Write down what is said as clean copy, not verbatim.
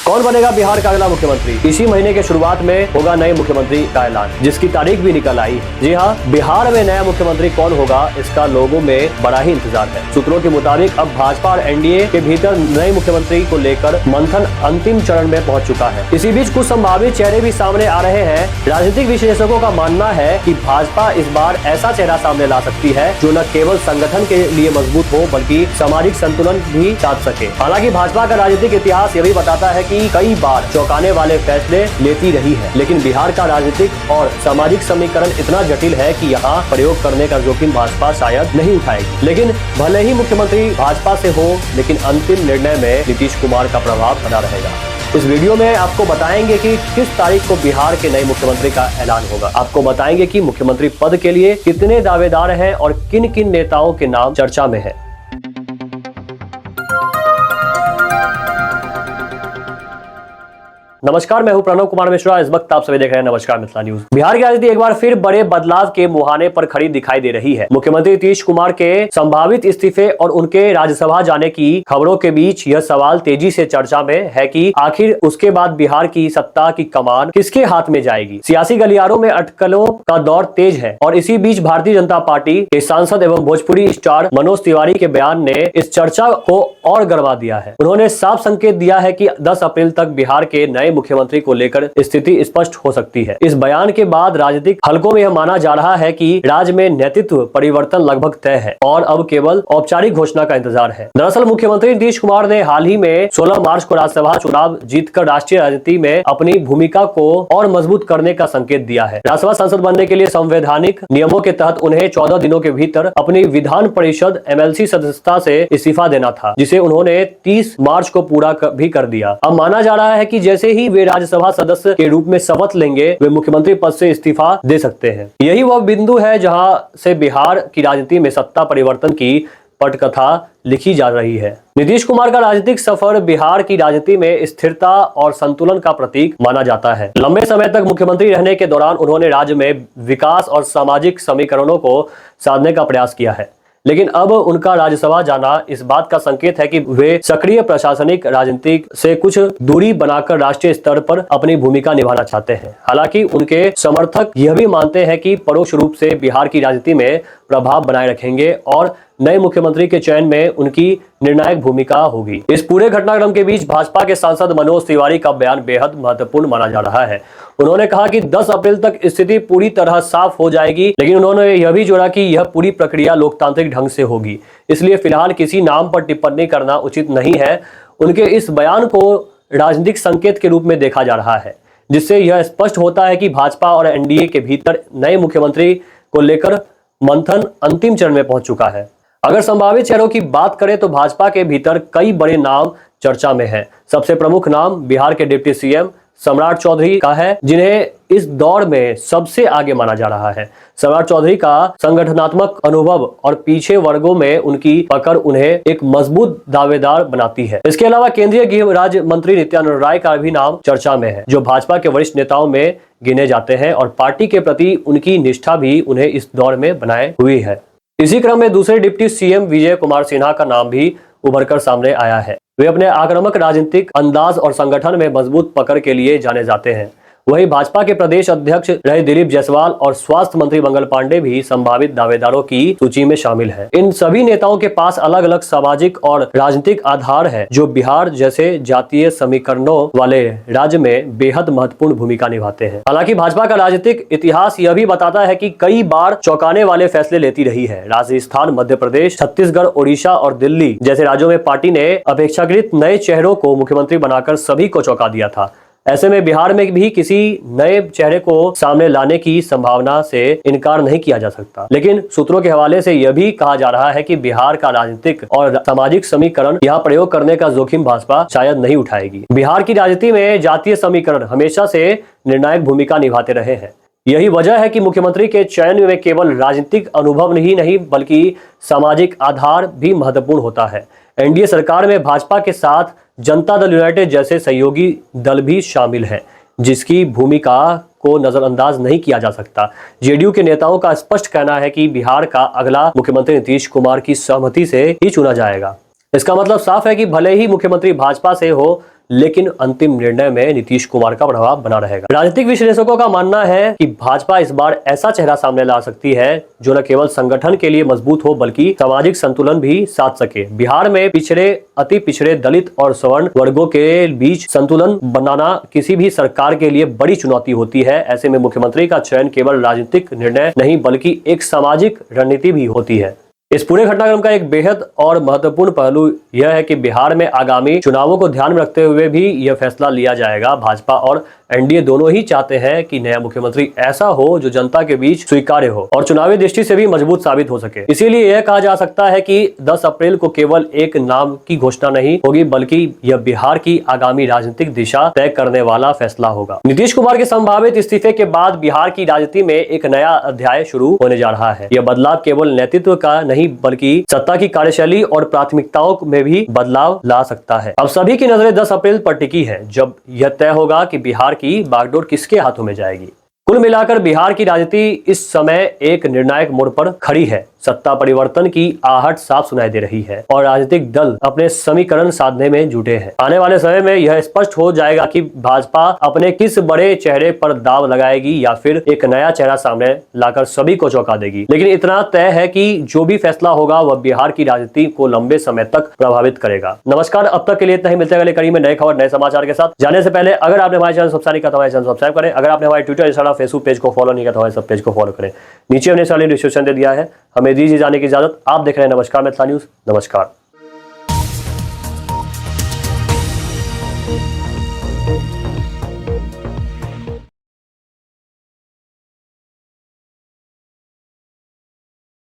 कौन बनेगा बिहार का अगला मुख्यमंत्री? इसी महीने के शुरुआत में होगा नए मुख्यमंत्री का ऐलान, जिसकी तारीख भी निकल आई है। जी हाँ, बिहार में नया मुख्यमंत्री कौन होगा, इसका लोगों में बड़ा ही इंतजार है। सूत्रों के मुताबिक अब भाजपा और एनडीए के भीतर नए मुख्यमंत्री को लेकर मंथन अंतिम चरण में पहुंच चुका है। इसी बीच कुछ संभावित चेहरे भी सामने आ रहे हैं। राजनीतिक विशेषज्ञों का मानना है कि भाजपा इस बार ऐसा चेहरा सामने ला सकती है जो न केवल संगठन के लिए मजबूत हो बल्कि सामाजिक संतुलन भी साध सके। हालांकि भाजपा का राजनीतिक इतिहास यह भी बताता है कि कई बार चौंकाने वाले फैसले लेती रही है, लेकिन बिहार का राजनीतिक और सामाजिक समीकरण इतना जटिल है कि यहाँ प्रयोग करने का जोखिम भाजपा शायद नहीं उठाएगी। लेकिन भले ही मुख्यमंत्री भाजपा से हो, लेकिन अंतिम निर्णय में नीतीश कुमार का प्रभाव बना रहेगा। इस वीडियो में आपको बताएंगे कि किस तारीख को बिहार के नए मुख्यमंत्री का ऐलान होगा। आपको बताएंगे कि मुख्यमंत्री पद के लिए कितने दावेदार हैं और किन किन नेताओं के नाम चर्चा में है। नमस्कार, मैं हूं प्रणव कुमार मिश्रा। इस वक्त आप सभी देख रहे हैं नमस्कार मिथिला न्यूज। बिहार की राजनीति एक बार फिर बड़े बदलाव के मुहाने पर खड़ी दिखाई दे रही है। मुख्यमंत्री नीतीश कुमार के संभावित इस्तीफे और उनके राज्यसभा जाने की खबरों के बीच यह सवाल तेजी से चर्चा में है कि आखिर उसके बाद बिहार की सत्ता की कमान किसके हाथ में जाएगी। सियासी गलियारों में अटकलों का दौर तेज है और इसी बीच भारतीय जनता पार्टी के सांसद एवं भोजपुरी स्टार मनोज तिवारी के बयान ने इस चर्चा को और गरमा दिया है। उन्होंने साफ संकेत दिया है कि 10 अप्रैल तक बिहार के नए मुख्यमंत्री को लेकर स्थिति स्पष्ट हो सकती है। इस बयान के बाद राजनीतिक हलकों में यह माना जा रहा है कि राज्य में नेतृत्व परिवर्तन लगभग तय है और अब केवल औपचारिक घोषणा का इंतजार है। दरअसल मुख्यमंत्री नीतीश कुमार ने हाल ही में 16 मार्च को राज्यसभा चुनाव जीतकर राष्ट्रीय राजनीति में अपनी भूमिका को और मजबूत करने का संकेत दिया है। राज्यसभा सांसद बनने के लिए संवैधानिक नियमों के तहत उन्हें 14 दिनों के भीतर अपनी विधान परिषद MLC सदस्यता से इस्तीफा देना था, जिसे उन्होंने 30 मार्च को पूरा भी कर दिया। अब माना जा रहा है कि जैसे ही वे राज्यसभा सदस्य के रूप में शपथ लेंगे, वे मुख्यमंत्री पद से इस्तीफा दे सकते हैं। यही वह बिंदु है जहां से बिहार की राजनीति में सत्ता परिवर्तन की पटकथा लिखी जा रही है। नीतीश कुमार का राजनीतिक सफर बिहार की राजनीति में स्थिरता और संतुलन का प्रतीक माना जाता है। लंबे समय तक मुख्यमंत्री रहने के दौरान उन्होंने राज्य में विकास और सामाजिक समीकरणों को साधने का प्रयास किया है, लेकिन अब उनका राज्यसभा जाना इस बात का संकेत है कि वे सक्रिय प्रशासनिक राजनीति से कुछ दूरी बनाकर राष्ट्रीय स्तर पर अपनी भूमिका निभाना चाहते हैं। हालांकि उनके समर्थक यह भी मानते हैं कि परोक्ष रूप से बिहार की राजनीति में प्रभाव बनाए रखेंगे और नए मुख्यमंत्री के चयन में उनकी निर्णायक भूमिका होगी। इस पूरे घटनाक्रम के बीच भाजपा के सांसद मनोज तिवारी का बयान बेहद महत्वपूर्ण माना जा रहा है। उन्होंने कहा कि 10 अप्रैल तक स्थिति पूरी तरह साफ हो जाएगी, लेकिन उन्होंने यह भी जोड़ा कि यह पूरी प्रक्रिया लोकतांत्रिक ढंग से होगी, इसलिए फिलहाल किसी नाम पर टिप्पणी करना उचित नहीं है। उनके इस बयान को राजनीतिक संकेत के रूप में देखा जा रहा है, जिससे यह स्पष्ट होता है कि भाजपा और एनडीए के भीतर नए मुख्यमंत्री को लेकर मंथन अंतिम चरण में पहुंच चुका है। अगर संभावित चेहरों की बात करें तो भाजपा के भीतर कई बड़े नाम चर्चा में हैं। सबसे प्रमुख नाम बिहार के डिप्टी सीएम सम्राट चौधरी का है, जिन्हें इस दौर में सबसे आगे माना जा रहा है। सम्राट चौधरी का संगठनात्मक अनुभव और पीछे वर्गों में उनकी पकड़ उन्हें एक मजबूत दावेदार बनाती है। इसके अलावा केंद्रीय गृह राज्य मंत्री नित्यानंद राय का भी नाम चर्चा में है, जो भाजपा के वरिष्ठ नेताओं में गिने जाते हैं और पार्टी के प्रति उनकी निष्ठा भी उन्हें इस दौर में बनाए हुई है। इसी क्रम में दूसरे डिप्टी सीएम विजय कुमार सिन्हा का नाम भी उभरकर सामने आया है। वे अपने आक्रामक राजनीतिक अंदाज और संगठन में मजबूत पकड़ के लिए जाने जाते हैं। वहीं भाजपा के प्रदेश अध्यक्ष रहे दिलीप जायसवाल और स्वास्थ्य मंत्री मंगल पांडे भी संभावित दावेदारों की सूची में शामिल हैं। इन सभी नेताओं के पास अलग अलग सामाजिक और राजनीतिक आधार है, जो बिहार जैसे जातीय समीकरणों वाले राज्य में बेहद महत्वपूर्ण भूमिका निभाते हैं। हालांकि भाजपा का राजनीतिक इतिहास यह भी बताता है कि कई बार चौंकाने वाले फैसले लेती रही है। राजस्थान, मध्य प्रदेश, छत्तीसगढ़, ओडिशा और दिल्ली जैसे राज्यों में पार्टी ने अपेक्षाकृत नए चेहरों को मुख्यमंत्री बनाकर सभी को चौंका दिया था। ऐसे में बिहार में भी किसी नए चेहरे को सामने लाने की संभावना से इनकार नहीं किया जा सकता, लेकिन सूत्रों के हवाले से यह भी कहा जा रहा है कि बिहार का राजनीतिक और सामाजिक समीकरण यहाँ प्रयोग करने का जोखिम भाजपा शायद नहीं उठाएगी। बिहार की राजनीति में जातीय समीकरण हमेशा से निर्णायक भूमिका निभाते रहे हैं। यही वजह है कि मुख्यमंत्री के चयन में केवल राजनीतिक अनुभव ही नहीं बल्कि सामाजिक आधार भी महत्वपूर्ण होता है। एनडीए सरकार में भाजपा के साथ जनता दल यूनाइटेड जैसे सहयोगी दल भी शामिल हैं, जिसकी भूमिका को नजरअंदाज नहीं किया जा सकता। जेडीयू के नेताओं का स्पष्ट कहना है कि बिहार का अगला मुख्यमंत्री नीतीश कुमार की सहमति से ही चुना जाएगा। इसका मतलब साफ है कि भले ही मुख्यमंत्री भाजपा से हो, लेकिन अंतिम निर्णय में नीतीश कुमार का प्रभाव बना रहेगा। राजनीतिक विश्लेषकों का मानना है कि भाजपा इस बार ऐसा चेहरा सामने ला सकती है जो न केवल संगठन के लिए मजबूत हो बल्कि सामाजिक संतुलन भी साध सके। बिहार में पिछड़े, अति पिछड़े, दलित और सवर्ण वर्गों के बीच संतुलन बनाना किसी भी सरकार के लिए बड़ी चुनौती होती है। ऐसे में मुख्यमंत्री का चयन केवल राजनीतिक निर्णय नहीं बल्कि एक सामाजिक रणनीति भी होती है। इस पूरे घटनाक्रम का एक बेहद और महत्वपूर्ण पहलू यह है कि बिहार में आगामी चुनावों को ध्यान में रखते हुए भी यह फैसला लिया जाएगा। भाजपा और एनडीए दोनों ही चाहते हैं कि नया मुख्यमंत्री ऐसा हो जो जनता के बीच स्वीकार्य हो और चुनावी दृष्टि से भी मजबूत साबित हो सके। इसीलिए यह कहा जा सकता है कि 10 अप्रैल को केवल एक नाम की घोषणा नहीं होगी बल्कि यह बिहार की आगामी राजनीतिक दिशा तय करने वाला फैसला होगा। नीतीश कुमार के संभावित इस्तीफे के बाद बिहार की राजनीति में एक नया अध्याय शुरू होने जा रहा है। यह बदलाव केवल नेतृत्व का नहीं बल्कि सत्ता की कार्यशैली और प्राथमिकताओं में भी बदलाव ला सकता है। अब सभी की नजरें 10 अप्रैल पर टिकी है जब यह तय होगा कि बिहार की बागडोर किसके हाथों में जाएगी। कुल मिलाकर बिहार की राजनीति इस समय एक निर्णायक मोड़ पर खड़ी है। सत्ता परिवर्तन की आहट साफ सुनाई दे रही है और राजनीतिक दल अपने समीकरण साधने में जुटे हैं। आने वाले समय में यह स्पष्ट हो जाएगा कि भाजपा अपने किस बड़े चेहरे पर दाव लगाएगी या फिर एक नया चेहरा सामने लाकर सभी को चौंका देगी। लेकिन इतना तय है कि जो भी फैसला होगा वह बिहार की राजनीति को लंबे समय तक प्रभावित करेगा। नमस्कार, अब तक के लिए इतना ही। मिलते हैं अगले कड़ी में नए खबर, नए समाचार के साथ। जाने से पहले अगर आपने हमारे चैनल सब्सक्राइब किया तो हमारे चैनल सब्सक्राइब करें। अगर आपने हमारे ट्विटर, इंस्टाग्राम, फेसबुक पेज को फॉलो नहीं किया तो हमारे सब पेज को फॉलो करें। नीचे हमने सारे डिस्क्रिप्शन दे दिया है। हमें दीजिए जाने की इजाजत। आप देख रहे हैं नमस्कार मिथिला न्यूज। नमस्कार।